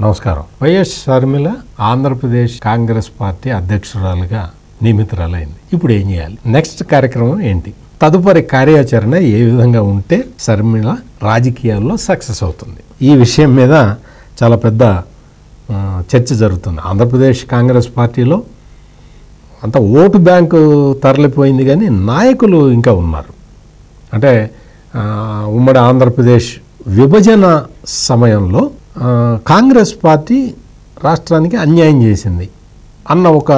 నమస్కారం. YS Sharmila Andhra Pradesh Congress party అధ్యక్షురాలుగా నియమితురాలైంది. ఇప్పుడు ఏం చేయాలి? నెక్స్ట్ కార్యక్రమం ఏంటి? తదుపరి కార్యాచరణ ఏ విధంగా ఉంటే షర్మిల రాజకీయాల్లో సక్సెస్ అవుతుంది? ఈ విషయం మీద చాలా పెద్ద చర్చ జరుగుతుంది. ఆంధ్రప్రదేశ్ కాంగ్రెస్ పార్టీలో అంత ఓటు బ్యాంకు తరలిపోయింది, కానీ నాయకులు ఇంకా ఉన్నారు. అంటే ఉమ్మడి ఆంధ్రప్రదేశ్ విభజన సమయంలో కాంగ్రెస్ పార్టీ రాష్ట్రానికి అన్యాయం చేసింది అన్న ఒక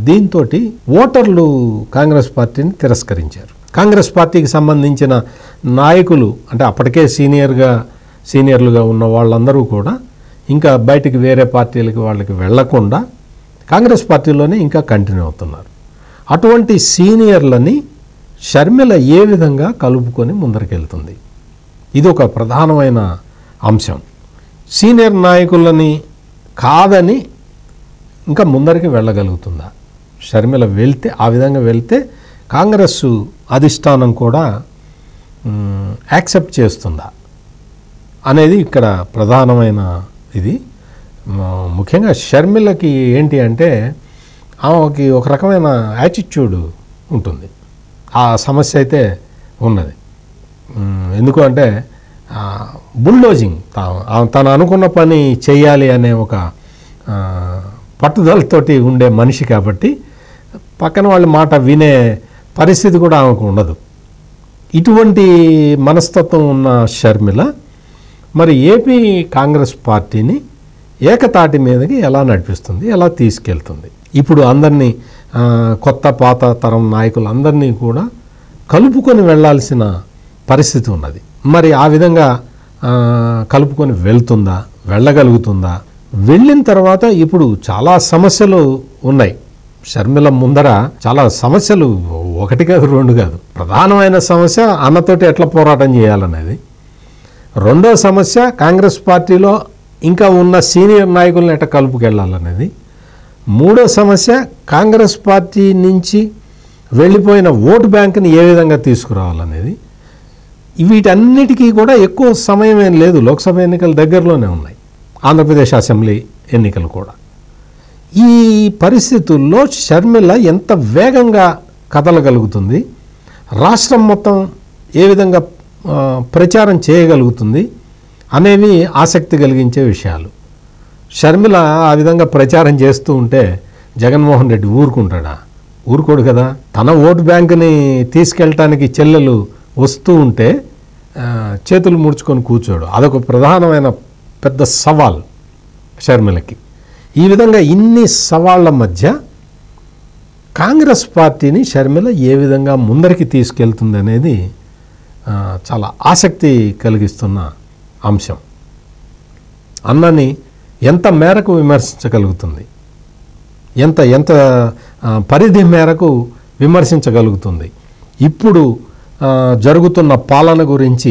దీంతో ఓటర్లు కాంగ్రెస్ పార్టీని తిరస్కరించారు. కాంగ్రెస్ పార్టీకి సంబంధించిన నాయకులు, అంటే అప్పటికే సీనియర్లుగా ఉన్న వాళ్ళందరూ కూడా ఇంకా బయటికి వేరే పార్టీలకి వాళ్ళకి వెళ్లకుండా కాంగ్రెస్ పార్టీలోనే ఇంకా కంటిన్యూ అవుతున్నారు. అటువంటి సీనియర్లని షర్మిల ఏ విధంగా కలుపుకొని ముందరికెళ్తుంది? ఇది ఒక ప్రధానమైన అంశం. సీనియర్ నాయకులని కాదని ఇంకా ముందరికి వెళ్ళగలుగుతుందా షర్మిల? ఆ విధంగా వెళ్తే కాంగ్రెస్ అధిష్టానం కూడా యాక్సెప్ట్ చేస్తుందా అనేది ఇక్కడ ప్రధానమైన ఇది. ముఖ్యంగా షర్మిలకి ఏంటి అంటే ఆమెకి ఒక రకమైన యాటిట్యూడ్ ఉంటుంది. ఆ సమస్య అయితే ఉన్నది. ఎందుకు అంటే బుల్డోజింగ్, తను అనుకున్న పని చేయాలి అనే ఒక పట్టుదలతోటి ఉండే మనిషి కాబట్టి పక్కన వాళ్ళ మాట వినే పరిస్థితి కూడా ఆమెకు ఉండదు. ఇటువంటి మనస్తత్వం ఉన్న షర్మిల మరి ఏపీ కాంగ్రెస్ పార్టీని ఏకతాటి మీదకి ఎలా నడిపిస్తుంది, ఎలా తీసుకెళ్తుంది? ఇప్పుడు అందరినీ కొత్త పాత తరం నాయకులందరినీ కూడా కలుపుకొని వెళ్ళాల్సిన పరిస్థితి ఉన్నది. మరి ఆ విధంగా కలుపుకొని వెళ్తుందా, వెళ్ళగలుగుతుందా? వెళ్ళిన తర్వాత ఇప్పుడు చాలా సమస్యలు ఉన్నాయి షర్మిల ముందర. చాలా సమస్యలు, ఒకటి కాదు రెండు కాదు. ప్రధానమైన సమస్య అన్నతోటి ఎట్లా పోరాటం చేయాలనేది. రెండో సమస్య కాంగ్రెస్ పార్టీలో ఇంకా ఉన్న సీనియర్ నాయకులను ఎట్లా కలుపుకెళ్ళాలనేది. మూడో సమస్య కాంగ్రెస్ పార్టీ నుంచి వెళ్ళిపోయిన ఓటు బ్యాంకుని ఏ విధంగా తీసుకురావాలనేది. వీటన్నిటికీ కూడా ఎక్కువ సమయం ఏం లేదు. లోక్సభ ఎన్నికలు దగ్గరలోనే ఉన్నాయి, ఆంధ్రప్రదేశ్ అసెంబ్లీ ఎన్నికలు కూడా. ఈ పరిస్థితుల్లో షర్మిల ఎంత వేగంగా కదలగలుగుతుంది, రాష్ట్రం మొత్తం ఏ విధంగా ప్రచారం చేయగలుగుతుంది అనేవి ఆసక్తి కలిగించే విషయాలు. షర్మిల ఆ విధంగా ప్రచారం చేస్తూ ఉంటే జగన్మోహన్ రెడ్డి ఊరుకుంటాడా? ఊరుకోడు కదా. తన ఓటు బ్యాంకుని తీసుకెళ్ళటానికి చెల్లెలు వస్తూ ఉంటే చేతులు ముడుచుకొని కూర్చోడు. అదొక ప్రధానమైన పెద్ద సవాల్ షర్మిలకి. ఈ విధంగా ఇన్ని సవాళ్ల మధ్య కాంగ్రెస్ పార్టీని షర్మిల ఏ విధంగా ముందరికి తీసుకెళ్తుంది అనేది చాలా ఆసక్తి కలిగిస్తున్న అంశం. అన్నని ఎంత మేరకు విమర్శించగలుగుతుంది, ఎంత పరిధి మేరకు విమర్శించగలుగుతుంది? ఇప్పుడు జరుగుతున్న పాలన గురించి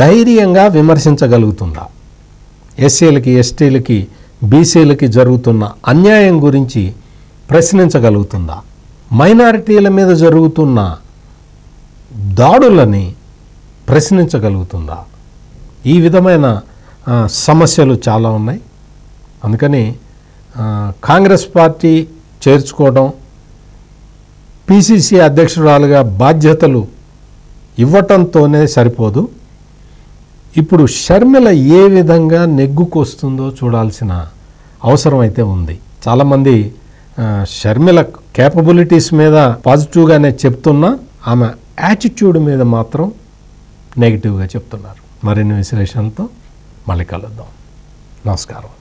ధైర్యంగా విమర్శించగలుగుతుందా? ఎస్సీలకి, ఎస్టీలకి, బీసీలకి జరుగుతున్న అన్యాయం గురించి ప్రశ్నించగలుగుతుందా? మైనారిటీల మీద జరుగుతున్న దాడులని ప్రశ్నించగలుగుతుందా? ఈ విధమైన సమస్యలు చాలా ఉన్నాయి. అందుకని కాంగ్రెస్ పార్టీ చేర్చుకోవడం, పిసిసి అధ్యక్షురాలుగా బాధ్యతలు ఇవ్వటంతోనే సరిపోదు. ఇప్పుడు షర్మిల ఏ విధంగా నెగ్గుకొస్తుందో చూడాల్సిన అవసరం అయితే ఉంది. చాలామంది షర్మిల కేపబిలిటీస్ మీద పాజిటివ్గానే చెప్తున్నా ఆమె యాటిట్యూడ్ మీద మాత్రం నెగిటివ్గా చెప్తున్నారు. మరిన్ని విశ్లేషణలతో మళ్ళీ కలుద్దాం. నమస్కారం.